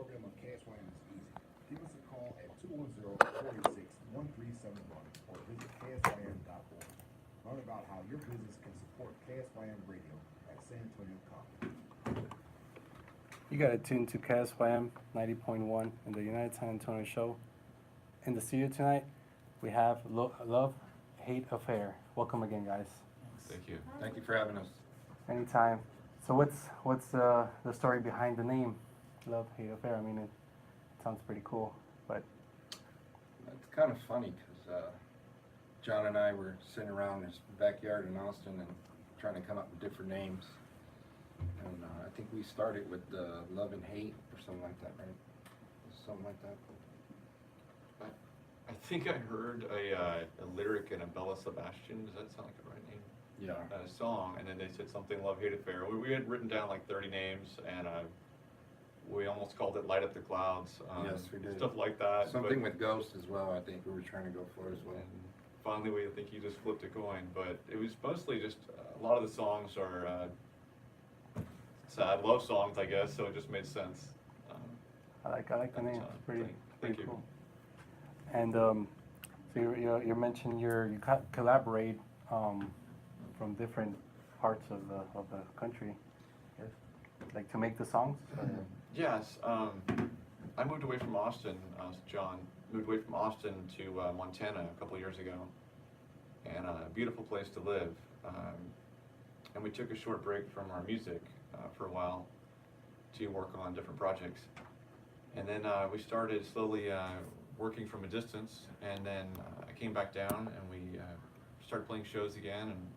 program of KSYM is easy. Give us a call at 210-486-1371 or visit KSYM.org. Learn about how your business can support KSYM Radio at San Antonio College. You got it tuned to KSYM 90.1 in the United San Antonio show. In the studio tonight, we have Love, Hate Affair. Welcome again, guys. Thank you. Thank you for having us. Anytime. So what's the story behind the name, Love, Hate Affair? I mean, it sounds pretty cool, but It's kind of funny because John and I were sitting around his backyard in Austin and trying to come up with different names. And I think we started with Love and Hate or something like that, right? Something like that. I think I heard a lyric in a Bella Sebastian. Does that sound like the right name? Yeah. A song, and then they said something Love Hate Affair. We had written down like 30 names, and we almost called it Light Up the Clouds. Yes, we did. Stuff like that. Something with Ghost as well, I think we were trying to go for as well. And finally, I think you just flipped a coin, but it was mostly just a lot of the songs are sad love songs, I guess. So it just made sense. I like the name. It's pretty Thank you. cool. And so you mentioned you collaborate from different parts of the country, yes, like to make the songs. Yes, I moved away from Austin. John moved away from Austin to Montana a couple years ago, and a beautiful place to live. And we took a short break from our music for a while to work on different projects, and then we started slowly working from a distance. And then I came back down, and we started playing shows again. And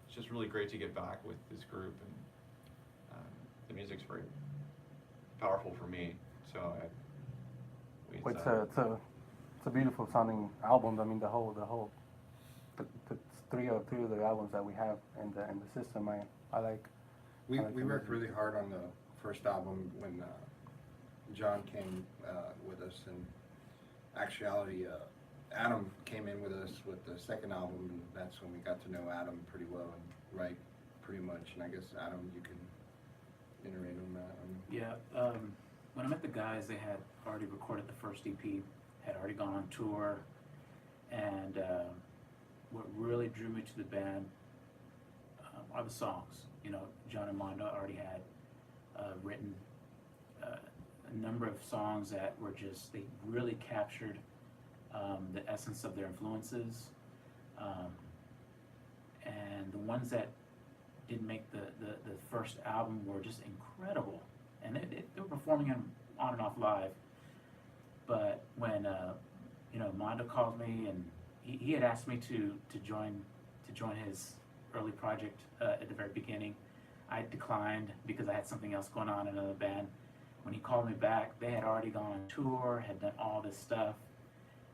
it's just really great to get back with this group, and the music's very powerful for me. So It's a beautiful sounding album. I mean, the three of the albums that we have in the system. I like. We the worked music. really hard on the first album when John came with us, and actuality Adam came in with us with the second album, and that's when we got to know Adam pretty well and write pretty much. And I guess Adam, you can iterate on that. Yeah, when I met the guys, they had already recorded the first EP, had already gone on tour, and what really drew me to the band are the songs. You know, John and Mondo already had written a number of songs that were just, they really captured the essence of their influences, and the ones that didn't make the first album were just incredible, and they were performing on and off live. But when Mondo called me, and he had asked me to join his early project at the very beginning. I declined because I had something else going on in another band. When he called me back, they had already gone on tour, had done all this stuff,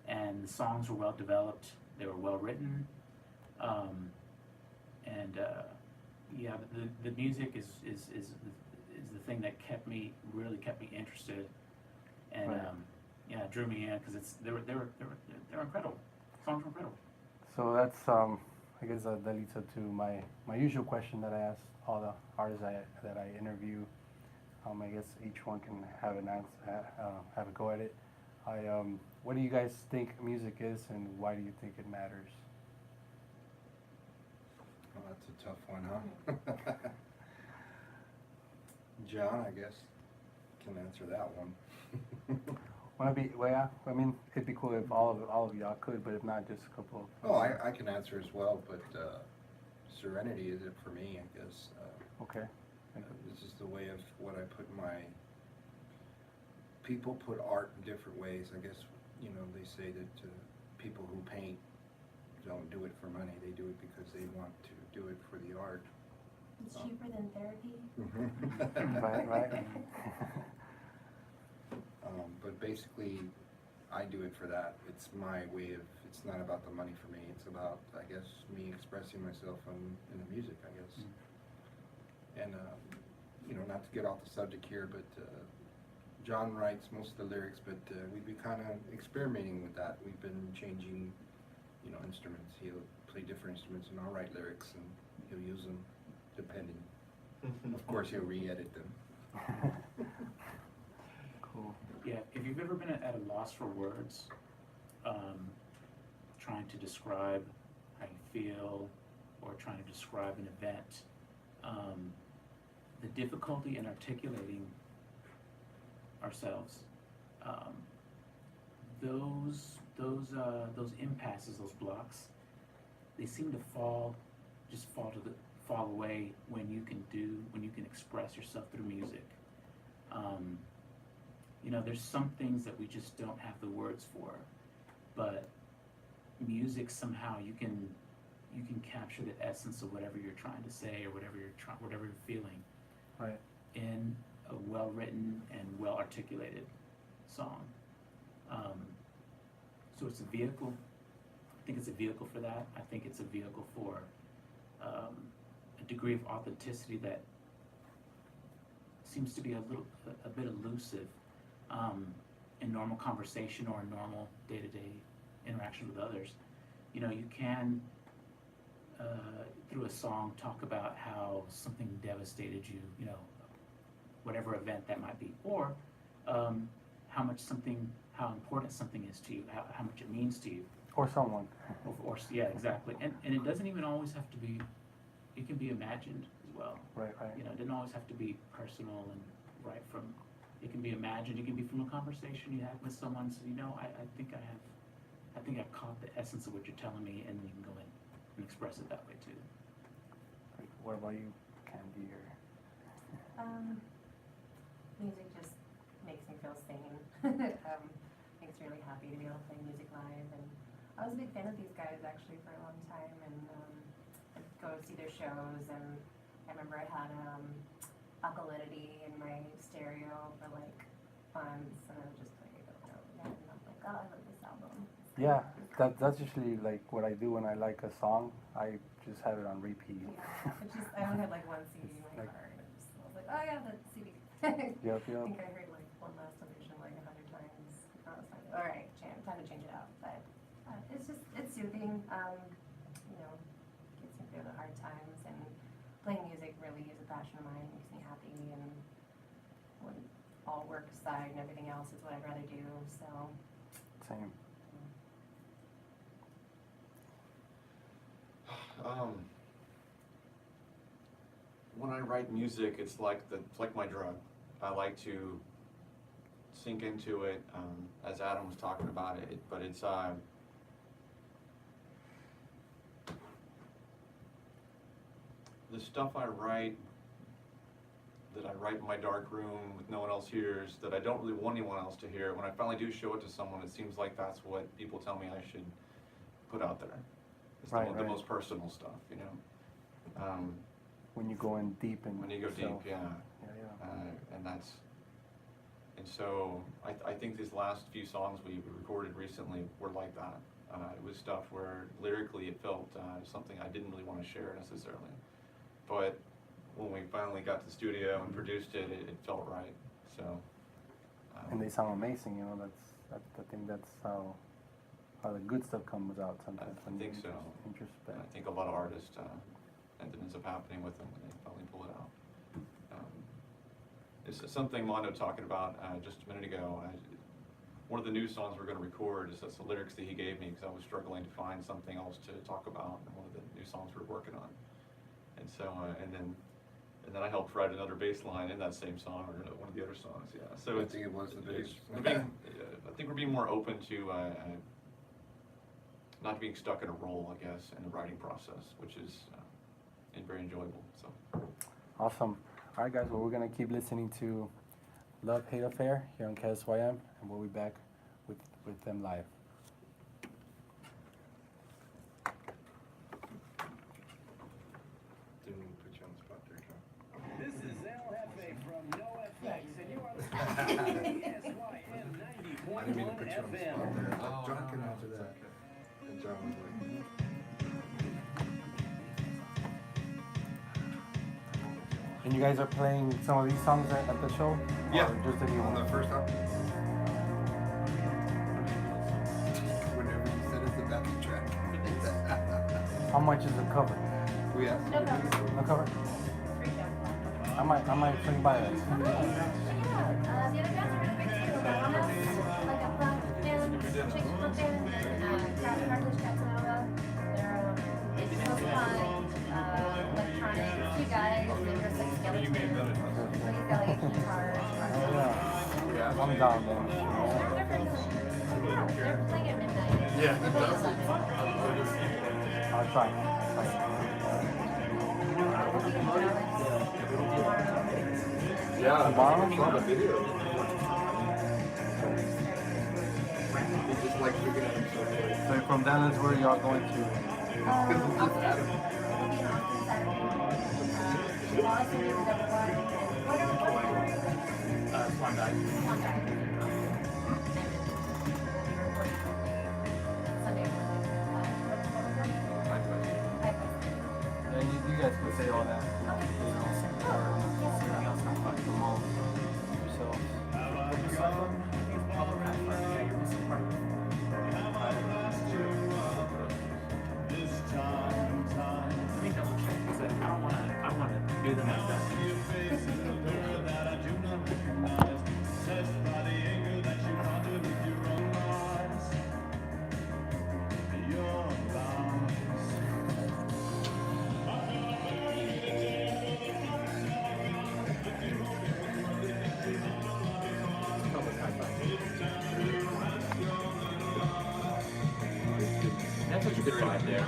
and the songs were well developed. They were well written, and yeah, the music is the thing that really kept me interested, and Right. Yeah, it drew me in because they were incredible. Songs were incredible. So that's I guess that leads up to my usual question that I ask all the artists that I interview. I guess each one can have an answer, have a go at it. What do you guys think music is, and why do you think it matters? Well, that's a tough one, huh? John, I guess, can answer that one. Yeah, I mean, it'd be cool if all of y'all could, but if not, just a couple. Oh, I can answer as well, but serenity is it for me, I guess. Okay. This is the way of what I put people put art in different ways. I guess, they say that people who paint don't do it for money. They do it because they want to do it for the art. It's cheaper than therapy. Right. But basically, I do it for that. It's my way of, it's not about the money for me. It's about, I guess, me expressing myself in the music, I guess. And, not to get off the subject here, but John writes most of the lyrics, but we've been kind of experimenting with that. We've been changing, instruments. He'll play different instruments, and I'll write lyrics, and he'll use them depending. Of course, he'll re-edit them. Cool. Yeah, if you've ever been at a loss for words, trying to describe how you feel or trying to describe an event, the difficulty in articulating ourselves, those impasses, those blocks, they seem to fall away when you can express yourself through music. You know, there's some things that we just don't have the words for, but music somehow you can capture the essence of whatever you're trying to say or whatever you're feeling, Right. in a well-written and well-articulated song. So it's a vehicle. I think it's a vehicle for that. I think it's a vehicle for a degree of authenticity that seems to be a bit elusive in normal conversation or in normal day-to-day interaction with others. You know, you can through a song talk about how something devastated you, you know, whatever event that might be, or how important something is to you, how much it means to you. Or someone. Or yeah, exactly. And it doesn't even always have to be, it can be imagined as well. Right. You know, it doesn't always have to be personal and right from, it can be imagined, it can be from a conversation you had with someone, so you know, I think I've caught the essence of what you're telling me, and then you can go in and express it that way too. Right. What about you, Candy? Music just makes me feel sane. Makes me really happy to be able to play music live, and I was a big fan of these guys actually for a long time, and I'd go see their shows, and I remember I had alkalinity in my stereo for like months, and I would just play it over and over again, and I'm like, oh, I love this album. Yeah, that's usually like what I do when I like a song. I just have it on repeat. Yeah, it's just, I only had like one CD in my Like- car, and I was like, oh yeah, that CD. Yep. I think I heard like One Last Illusion like 100 times. I was like, all right, time to change it out. But it's soothing. You know, gets me through the hard times. And playing music really is a passion of mine. It makes me happy. And when all work aside and everything else is what I'd rather do. So. Same. When I write music, it's like my drug. I like to sink into it, as Adam was talking about it. But it's the stuff I write, that I write in my dark room with no one else hears, that I don't really want anyone else to hear. When I finally do show it to someone, it seems like that's what people tell me I should put out there. It's the most personal stuff, you know. When you go in deep and When you go deep, yeah. And so I think these last few songs we recorded recently were like that. It was stuff where lyrically it felt something I didn't really want to share necessarily. But when we finally got to the studio and produced it, it felt right. So. And they sound amazing, you know. I think that's how the good stuff comes out sometimes. I think so. Introspect. I think a lot of artists, that ends up happening with them when they finally pull it out. It's something Mondo talking about just a minute ago. One of the new songs we're going to record is that's the lyrics that he gave me because I was struggling to find something else to talk about in one of the new songs we're working on. And so, and then I helped write another bass line in that same song or one of the other songs. Yeah. So I think it was the bass. I think we're being more open to not being stuck in a role, I guess, in the writing process, which is and very enjoyable. So. Awesome. All right, guys. Well, we're gonna keep listening to Love Hate Affair here on KSYM, and we'll be back with them live. Didn't even put you on the spot there, John. This is LFA from NoFX, and you are listening to KSYM I didn't mean to put you on the 90.1 spot FM. there. John can answer that. And John was like, And you guys are playing some of these songs at the show? Yeah. Or just the new on one? the first time. Whenever you said it's the backing track. How much is the cover? We asked. No cover. No cover? Free show. I might swing by that. The other guys are really big too. I'm down then. They're playing at midnight. Yeah, it does. I'll try. Yeah, Tomorrow? I saw the video. They just like looking at themselves like. So from Dallas, where y'all going to? We'll be in Austin Saturday. Boston is the double one. Swan dive. Swan dive. Sunday. Yeah, you guys can say all that. Let me double check, because I wanna do them as that. That's such a good ride there.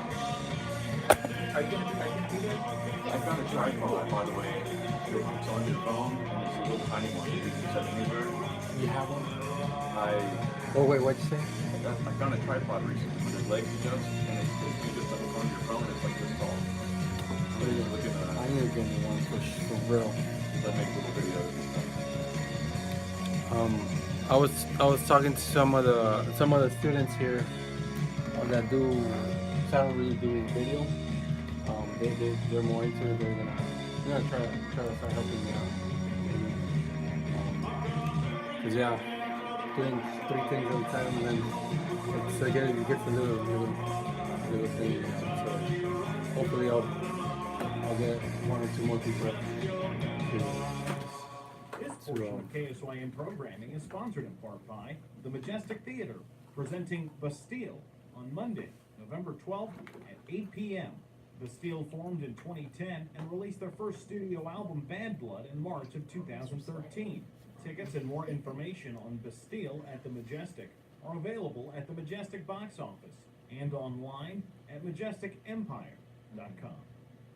Are you gonna do that? I found a tripod, by the way. It's on your phone, and it's a little tiny one. You can set it anywhere. You have one? I Oh wait, what'd you say? found a tripod recently with its legs adjust, and you just have it on your phone. It's like this tall. So you just look at I need to get me one for real. that make little videos and stuff. I was talking to some of the students here that don't really do video. They're more into it. They're gonna try to start helping me out. Maybe. Cause yeah, doing 3 things at a time, and then it's again it gets a little thing. You know, so hopefully I'll get 1 or 2 more people This portion of KSYM programming is sponsored in part by the Majestic Theater, presenting Bastille on Monday, November 12th at 8 p.m. Bastille formed in 2010 and released their first studio album, Bad Blood, in March of 2013. Tickets and more information on Bastille at the Majestic are available at the Majestic box office and online at majesticempire.com.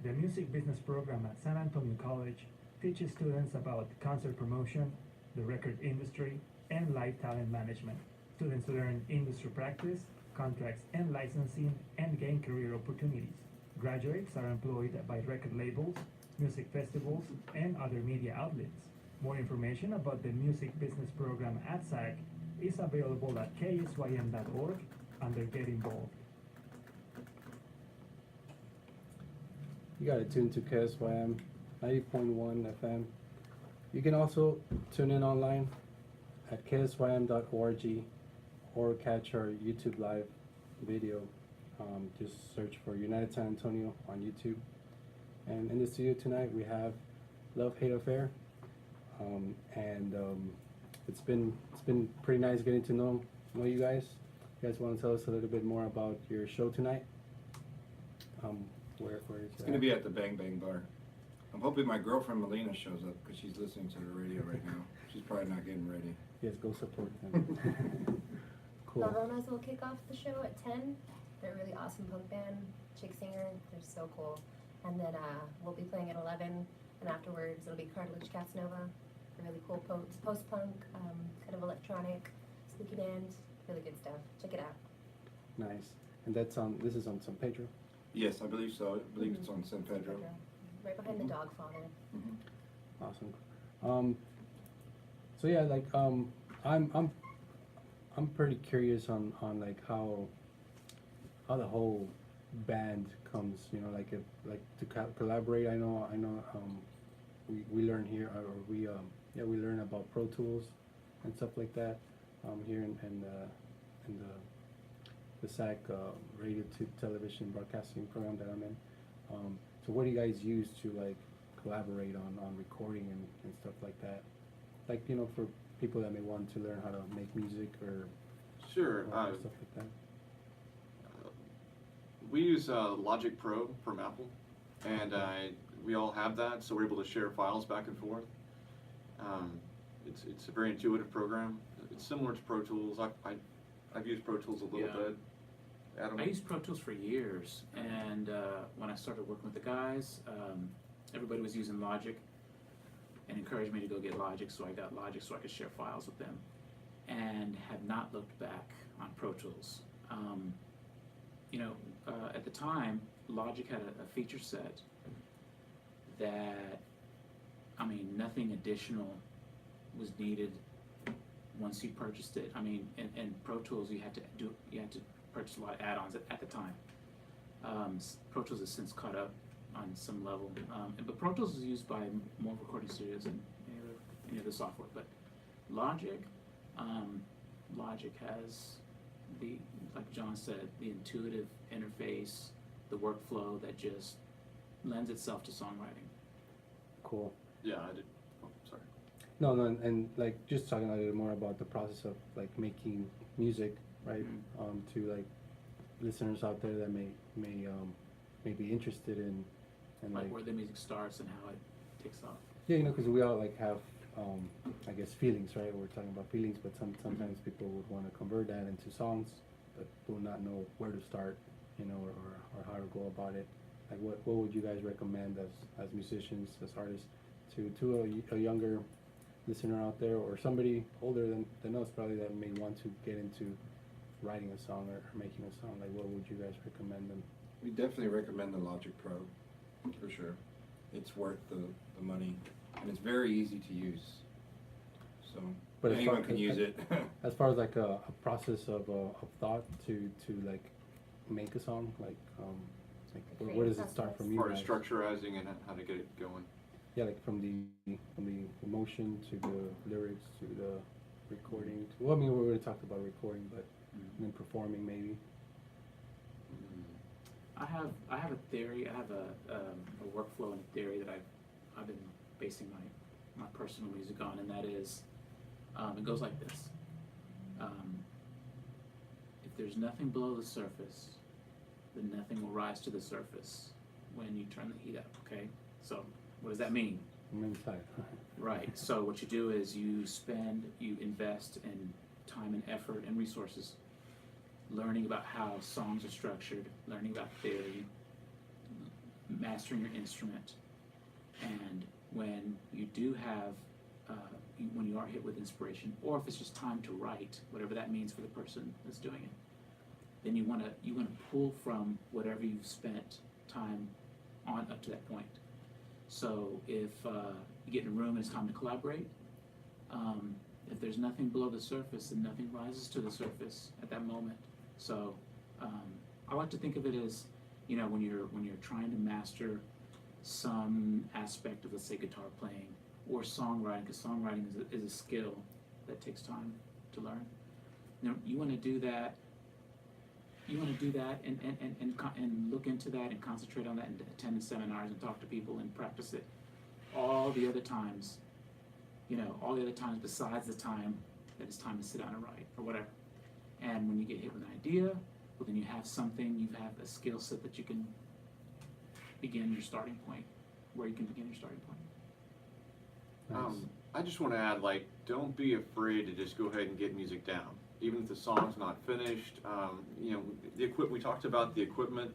The music business program at San Antonio College teaches students about concert promotion, the record industry, and live talent management. Students learn industry practice, contracts and licensing, and gain career opportunities. Graduates are employed by record labels, music festivals, and other media outlets. More information about the music business program at SAC is available at ksym.org under Get Involved. You got to tune to KSYM 90.1 FM. You can also tune in online at ksym.org or catch our YouTube live video. Just search for United San Antonio on YouTube. And in the studio tonight we have Love Hate Affair. It's been pretty nice getting to know you guys. You guys want to tell us a little bit more about your show tonight? Where is It's gonna be at the Bang Bang Bar. I'm hoping my girlfriend Melina shows up because she's listening to the radio right now. She's probably not getting ready. Yes, go support them. Cool. Lavonas will kick off the show at 10. They're a really awesome punk band, chick singer. They're so cool. And then we'll be playing at 11. And afterwards, it'll be Cartilage Cats Nova. A really cool post-punk, kind of electronic, spooky band. Really good stuff. Check it out. Nice. And this is on San Pedro. Yes, I believe so. I believe it's on San Pedro. Right behind the dog fauna. Mhm. Awesome. So yeah, like I'm pretty curious on like how the whole band comes, you know, like to collaborate. I know we learn here, or we learn about Pro Tools and stuff like that here in the SAC radio to television broadcasting program that I'm in. So what do you guys use to like collaborate on recording and stuff like that? Like, you know, for people that may want to learn how to make music or Sure. stuff like that. We use Logic Pro from Apple, and we all have that, so we're able to share files back and forth. It's a very intuitive program. It's similar to Pro Tools. I've used Pro Tools a little Yeah. bit. Adam? I used Pro Tools for years, and when I started working with the guys, everybody was using Logic and encouraged me to go get Logic, so I got Logic so I could share files with them, and have not looked back on Pro Tools. At the time, Logic had a feature set that, I mean, nothing additional was needed once you purchased it. I mean, in Pro Tools, you had to purchase a lot of add-ons at the time. Pro Tools has since caught up on some level, but Pro Tools is used by more recording studios than any other software. But Logic has like John said, the intuitive interface, the workflow that just lends itself to songwriting. Cool. Yeah, I did. Oh, sorry. No, and like just talking a little bit more about the process of like making music, right? To like listeners out there that may be interested in and Like where the music starts and how it takes off. Yeah, because we all like have I guess feelings, right? We're talking about feelings, but sometimes people would want to convert that into songs, but will not know where to start, or how to go about it. Like what would you guys recommend as musicians, as artists, to a younger listener out there, or somebody older than us probably, that may want to get into writing a song or making a song? Like what would you guys recommend them? We definitely recommend the Logic Pro, for sure. It's worth the money, and it's very easy to use. So But as anyone far- can use it. As far as like a process of thought to like make a song, like where does it start from you Part of guys? structurizing and how to get it going. Yeah, like from the emotion to the lyrics to the recording. Well, I mean, we already talked about recording, but I mean performing maybe. I have a theory. I have a workflow and a theory that I've been basing my personal music on, and that is, it goes like this. If there's nothing below the surface, then nothing will rise to the surface when you turn the heat up. Okay, so what does that mean? I'm inside. Right. So what you do is you invest in time and effort and resources learning about how songs are structured, learning about theory, mastering your instrument. And when you do have, when you are hit with inspiration, or if it's just time to write, whatever that means for the person that's doing it, then you want to pull from whatever you've spent time on up to that point. So if you get in a room and it's time to collaborate, if there's nothing below the surface, then nothing rises to the surface at that moment. So I like to think of it as, when you're trying to master some aspect of, let's say, guitar playing or songwriting, because songwriting is a skill that takes time to learn. You want to do that. You want to do that and look into that and concentrate on that and attend the seminars and talk to people and practice it. All the other times, besides the time that it's time to sit down and write or whatever. And when you get hit with an idea, well, then you have something, you have a skill set that you can begin your starting point, where you can begin your starting point. Nice. I just want to add, don't be afraid to just go ahead and get music down, even if the song's not finished. We talked about the equipment,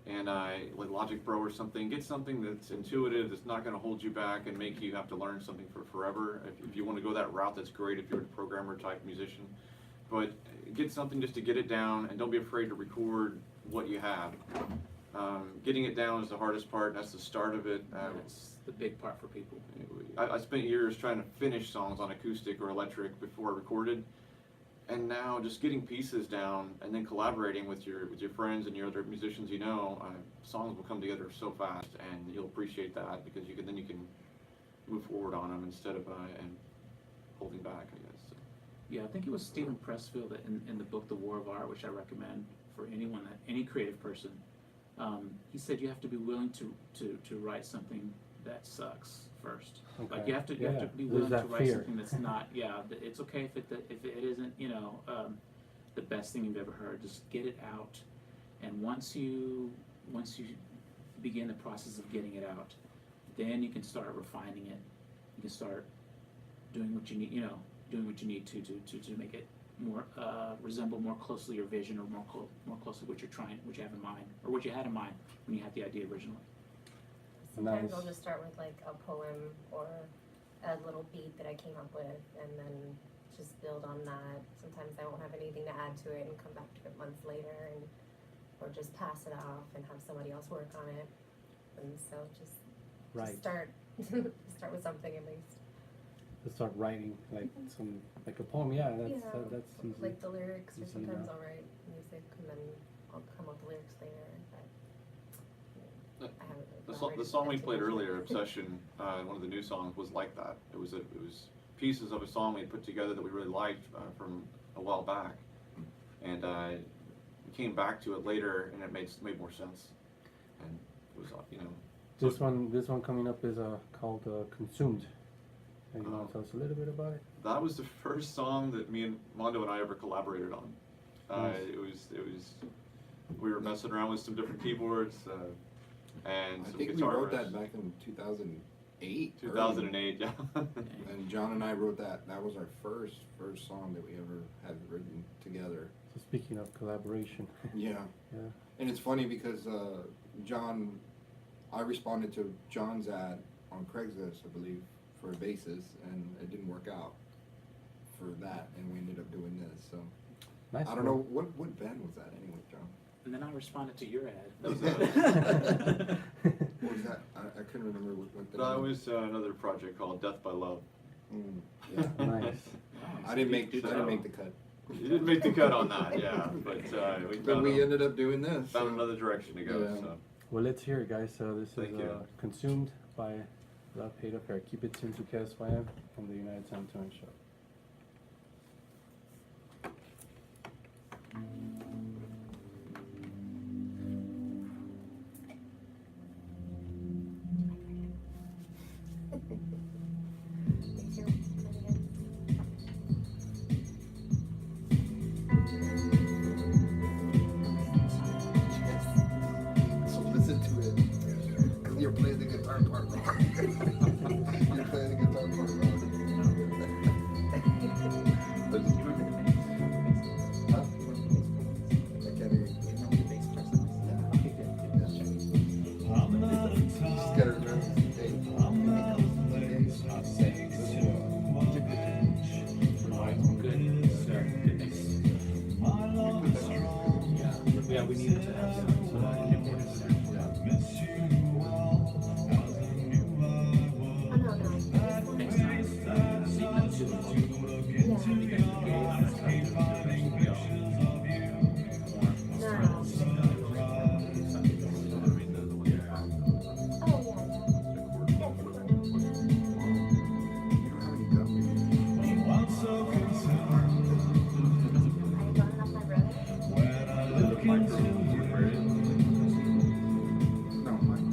and like Logic Pro or something. Get something that's intuitive, that's not going to hold you back and make you have to learn something for forever. If you want to go that route, that's great. If you're a programmer type musician, but get something just to get it down, and don't be afraid to record what you have. Getting it down is the hardest part. That's the start of it. That's the big part for people. I spent years trying to finish songs on acoustic or electric before I recorded, and now just getting pieces down and then collaborating with your friends and your other musicians, songs will come together so fast, and you'll appreciate that because you can move forward on them instead of and holding back, I guess. So. Yeah, I think it was Stephen Pressfield that in the book The War of Art, which I recommend for anyone, any creative person. He said you have to be willing to write something that sucks first. Okay. Like you have to be Lose willing to that write fear. something that's not. Yeah, it's okay if it isn't the best thing you've ever heard. Just get it out, and once you begin the process of getting it out, then you can start refining it. You can start doing what you need, doing what you need to make it more resemble more closely your vision, or more closely what you have in mind, or what you had in mind when you had the idea originally. Sometimes Nice. I'll just start with like a poem or a little beat that I came up with, and then just build on that. Sometimes I won't have anything to add to it and come back to it months later, or just pass it off and have somebody else work on it. And so just start start with something at least. To start writing like a poem. Yeah, that's easy. Like the lyrics, or Easy sometimes enough. I'll write music and then I'll come up with the lyrics later. But I haven't really The song we collaborated played too much earlier, yet. Obsession, one of the new songs, was like that. It was pieces of a song we had put together that we really liked from a while back, and we came back to it later, and it made more sense, and it was This one coming up is called Consumed. And you want to tell us a little bit about it? That was the first song that me and Mondo and I ever collaborated on. Nice. It was we were messing around with some different keyboards and I some think we guitar wrote riffs. that back in 2008. 2008, yeah. And John and I wrote that. That was our first song that we ever had written together. So speaking of collaboration, Yeah. yeah, And it's funny because I responded to John's ad on Craigslist, I believe, for a basis, and it didn't work out for that, and we ended up doing this. So nice. I don't know what band was that anyway, John. And then I responded to your ad. That was What was that? I couldn't remember what the That name was another project called Death by Love. Yeah. Nice. I didn't make the cut. You didn't make the cut on that, yeah, but But we ended up doing this. found so- another direction to go. Yeah. So. Well, let's hear it, guys. So this Thank is you. Consumed by Love Hate Affair. Keep it tuned to KSYM from the United San Antonio show. Thanks for coming in. So listen to it. Because you're playing the guitar part wrong. You're playing the guitar part wrong. Huh? I can't hear you. Just gotta remember the date. Yeah, we needed to have some importance there. Oh, no. Next time, leave them to No, mine.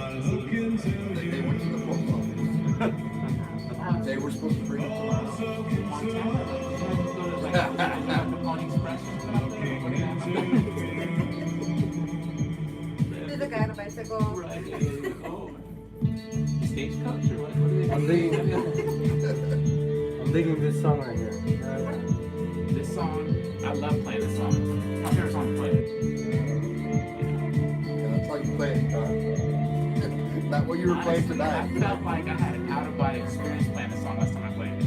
They went to the post office. They were supposed to bring it to my house. Montana, like, the Pony Express or There's a guy on a bicycle. Right, yeah. Oh. Stagecoach or what? What do they I'm digging this song right here. This song, I love playing this song. It's my favorite song to play. Yeah, that's how you play it, John. Not what you were playing Honestly, tonight. I felt like I had an out-of-body experience playing this song last time I played it.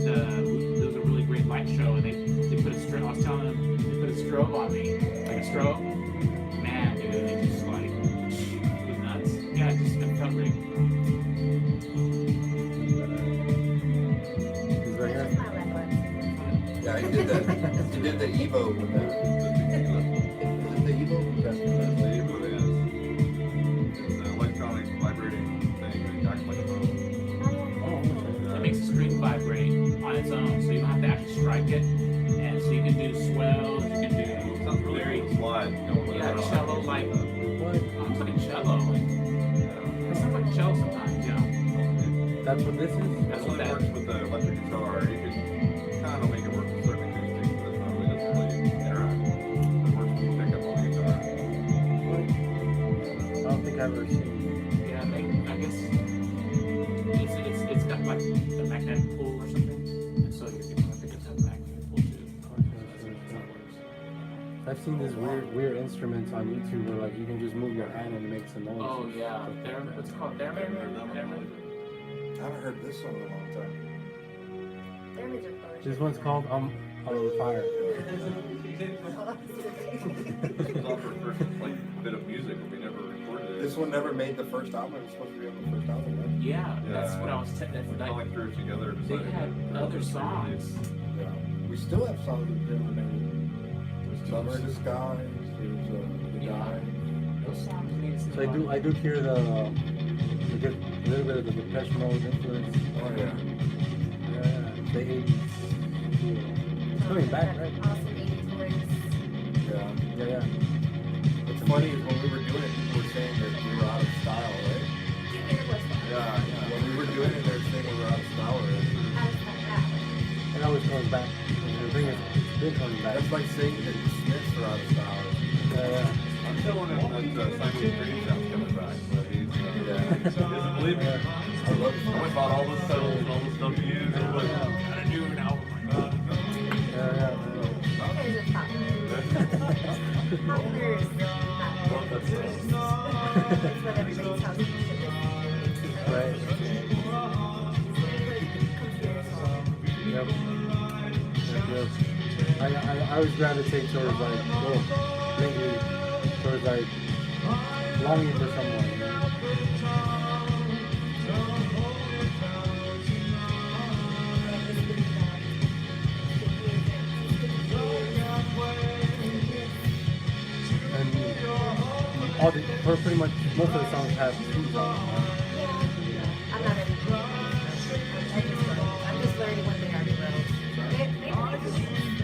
There was a really great light show, and they put a strobe. I was telling them they put a strobe on me, like a strobe. Man, dude, it just like it was nuts. Yeah, it felt great. He's right That's here. my red one. Yeah, he did that. He did the Evo with that. Was it the Evo? That's the Evo it is. It's an electronic vibrating thing that acts like a phone. It makes the string vibrate on its own, so you don't have to actually strike it. And so you can do swells, you can do Sounds really very cool. Slide. yeah, cello like What? almost like a cello. Like, it sounds like a cello sometimes, yeah. That's what this is? That's what It that works with the electric guitar. You can kind of make it work with certain acoustics, but it's not really doesn't really interact. It works with the pickup on the guitar. I don't think I've ever seen it. yeah, I guess it's got like a magnetic pull or something. And so your guitar pickups have a magnetic pull too. I've seen these weird instruments on YouTube where like you can just move your hand and it makes a noise. Oh yeah. What's it called? Theremin? I haven't heard this song in a long time. Damage of poetry. This one's called on Fire. This was off our first like bit of music, but we never recorded it. This one never made the first album. It was supposed to be on the first album, right? Yeah, that's what I was We telling. kind of like threw it together. They decided had to- other songs. Yeah. We still have songs with him and there's Summer in the Skies, there's The Guy. Those songs made So I do hear the good little bit of the Depeche Mode influence. Oh yeah. Yeah, the 80s. It's coming back, right? Awesome 80s voice. Yeah. Yeah. What's funny is when we were doing it, people were saying that we were out of style, right? Yeah. When we were doing it, they were saying we were out of style already. It always comes back. The thing is, it's been coming back. That's like saying that the Smiths are out of style. Yeah. I'm telling him that Simon Green sounds coming back, but he doesn't believe me. I love I went and bought all this pedals and all this stuff to use. And I'm like, I'm kind of doing an album. Yeah. Popular is not good. It's what everybody tells you should listen Right. Yep. I always gravitate towards like, lately, towards like longing for someone. You know? And pretty much most of the songs have two songs. I'm not in I'm just learning what they already wrote. They all these instruments.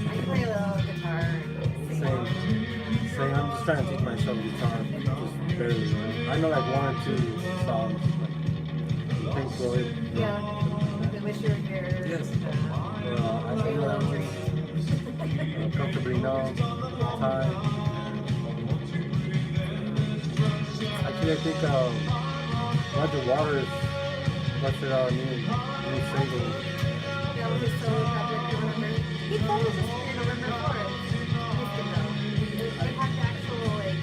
I can play a little guitar. Same. I'm just trying to teach myself guitar, just barely. I know like one or two songs. Like Pink Floyd. Yeah. We wish you were here. Yes. I Say think hello, dream. Comfortably Numb, Time. Actually, I think Roger Waters busted out a new single. Yeah, with his solo project, November. He told us this in November 4th. They had the actual, like,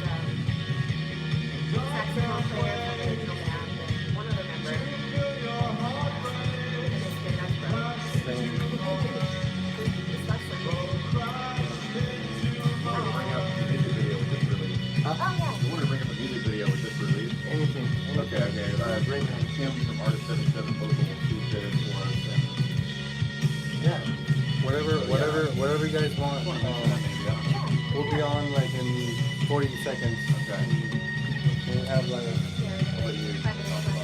saxophone player from the original band, and one of the members. And it's been nice, bro. Same. Oh, yeah. You want to bring up a music video with this release? Anything. Okay. Bring Kim from Artist 77 Local Tuesday for us. Yeah. Whatever you guys want. We'll be on like in 40 seconds. Okay. We'll have like. I'll let you talk about that.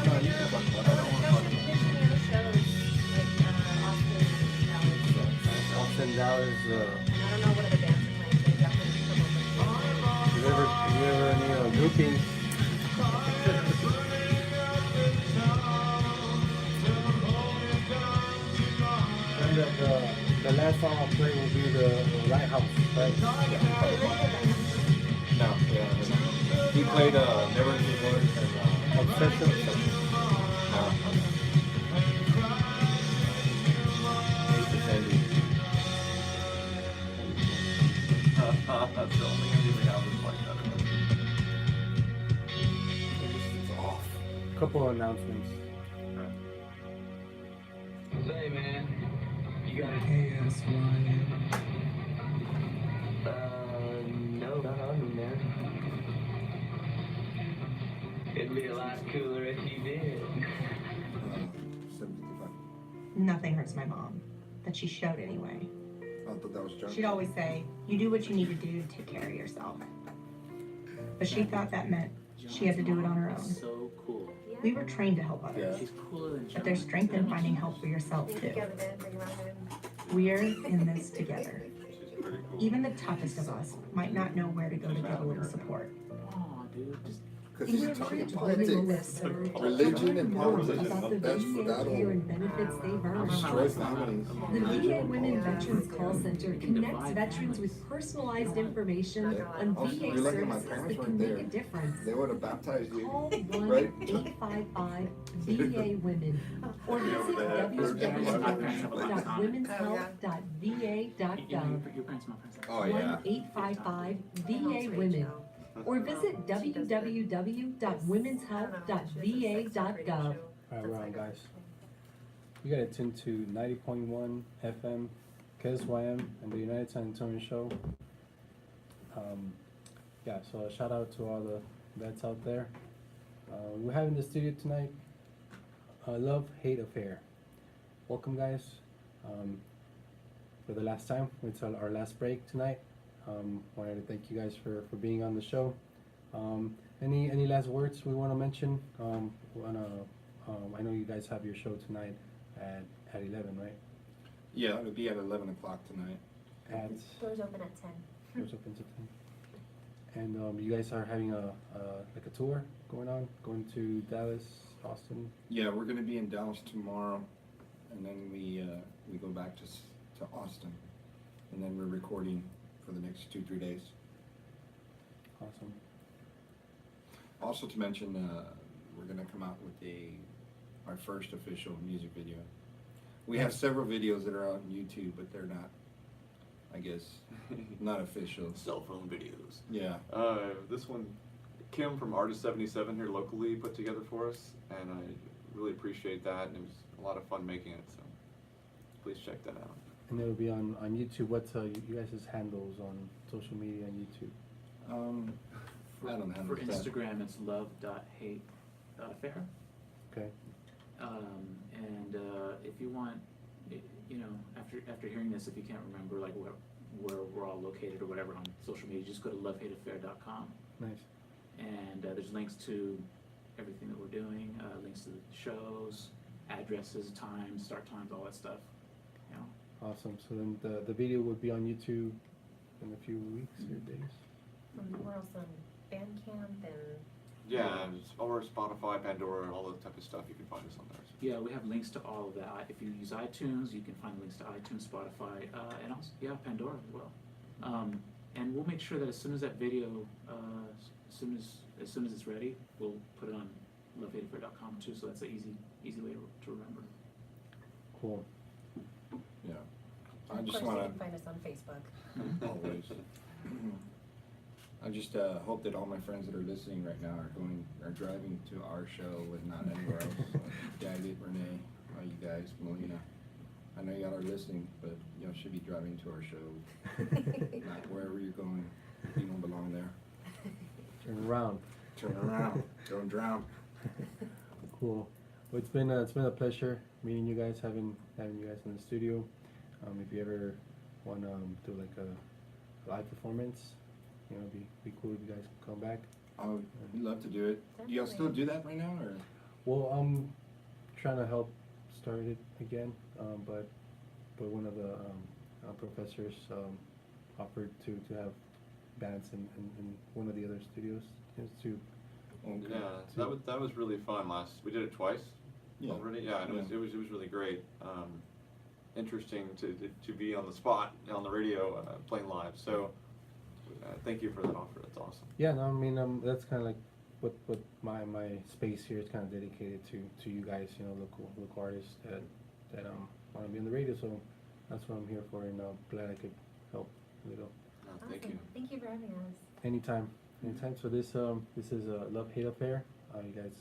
No, you can talk about that. I don't want to talk about Austin, Dallas. don't know what other bands are playing, so definitely come over. If you ever need a grouping, and the last song I'll play will be the Lighthouse, right? No, yeah. He played Never Ending Woods and Obsession. That's the only thing we have is like that. It's off. Couple of announcements. Say, man, you got a KSYM. no, not on me, man. It'd be a lot cooler if you did. 755. Nothing hurts my mom, but she showed anyway. I thought that was John. She'd always say, you do what you need to do to take care of yourself. But she thought that meant she had to do it on her own. So cool. We were trained to help others, She's cooler than but there's strength in finding help for yourself Thank too. you, Kevin. Bring around in. We're in this together. She's pretty cool. Even the toughest of us might not know where to go to get a little support. Aw, dude, just Because he's talking politics. Religion Religion and politics. About the That's VA that'll care and benefits they've earned. destroy families. The VA Women Veterans Call Center connects veterans with personalized information on Also, VA you're lucky my services parents that weren't can make there. a difference. They would have baptized you. Call Right? 1-855-VA Women or visit www.womenshealth.va.gov. your parents, my parents. Oh yeah. 1-855-VA Women or visit www.womenshealth.va.gov. Alright, we're on, guys. You gotta tune to 90.1 FM, KSYM, and the United San Antonio show. Yeah, so a shout out to all the vets out there. We have in the studio tonight a love-hate affair. Welcome, guys. For the last time, it's our last break tonight. Wanted to thank you guys for being on the show. Any last words we want to mention? I know you guys have your show tonight at 11, right? Yeah, it'll be at 11 o'clock tonight. At Doors open at 10. doors open to 10. And you guys are having a like a tour going to Dallas, Austin. Yeah, we're gonna be in Dallas tomorrow, and then we go back to Austin, and then we're recording for the next 2-3 days. Awesome. Also to mention, we're gonna come out with our first official music video. We have several videos that are on YouTube, but they're not, I guess, not official. Cell phone videos. Yeah. This one, Kim from Artist 77 here locally put together for us, and I really appreciate that, and it was a lot of fun making it, so please check that out. And it'll be on YouTube. What's you guys' handles on social media and YouTube? I don't know. For Instagram, it's love.hate.affair. Okay. And if you want, after hearing this, if you can't remember like where we're all located or whatever on social media, just go to lovehateaffair.com. Nice. And there's links to everything that we're doing, links to the shows, addresses, times, start times, all that stuff. You know. Awesome. So then the video would be on YouTube in a few weeks or days. We're also on Bandcamp and Yeah, it's over Spotify, Pandora, all that type of stuff. You can find us on there. Yeah, we have links to all of that. If you use iTunes, you can find links to iTunes, Spotify, and also, Pandora as well. And we'll make sure that as soon as that video, as soon as it's ready, we'll put it on lovehateaffair.com too. So that's an easy way to remember. Cool. Yeah. I of just course want you can find us on Facebook. always. I just hope that all my friends that are listening right now are driving to our show and not anywhere else. Daggett, Renee, all you guys, Melina. I know y'all are listening, but y'all should be driving to our show. Not wherever you're going. You don't belong there. Turn around. Turn around. Don't drown. Cool. Well, it's been a pleasure meeting you guys, having you guys in the studio. If you ever want to do like a live performance, it'd be cool if you guys come back. I would love to do it. Do y'all still do that right now, or? Well, I'm trying to help start it again, but one of the professors offered to have bands in one of the other studios, just to Yeah, that was really fun. We did it twice already. Yeah, and it was really great. Interesting to be on the spot on the radio playing live. So thank you for that offer. That's awesome. Yeah, no, I mean, that's kind of like what my space here is kind of dedicated to you guys, you know, local artists that want to be on the radio. So that's what I'm here for, and glad I could help a little. Thank you. Thank you for having us. Anytime. So this is a love-hate affair. You guys,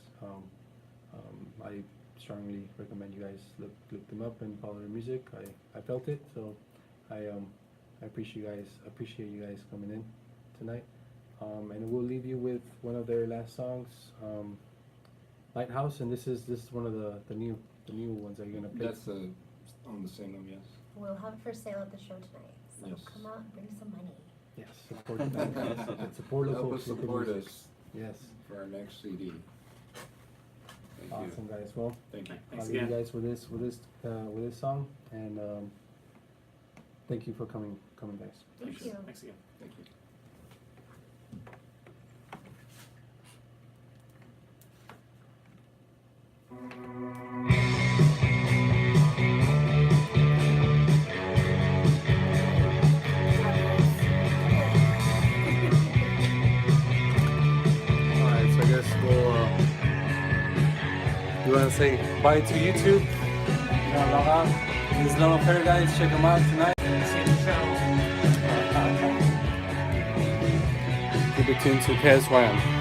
I strongly recommend you guys look them up and follow their music. I felt it, so I appreciate you guys coming in tonight. And we'll leave you with one of their last songs, Lighthouse, and this is one of the new ones that you're gonna play. That's on the single, yes. We'll have it for sale at the show tonight, so Yes. come out and bring some money. Yes, support the band. Support local. Help us support music. us Yes. for our next CD. Thank Awesome, guys. Well, Thank you. I'll leave you guys with this song, and thank you for coming, guys. Thank you. Thanks again. Thank you. Alright, so I guess we'll, you want to say bye to YouTube? You know, log out. This Love Affair, guys, check them out tonight. See the show. Keep it tuned to KSYM.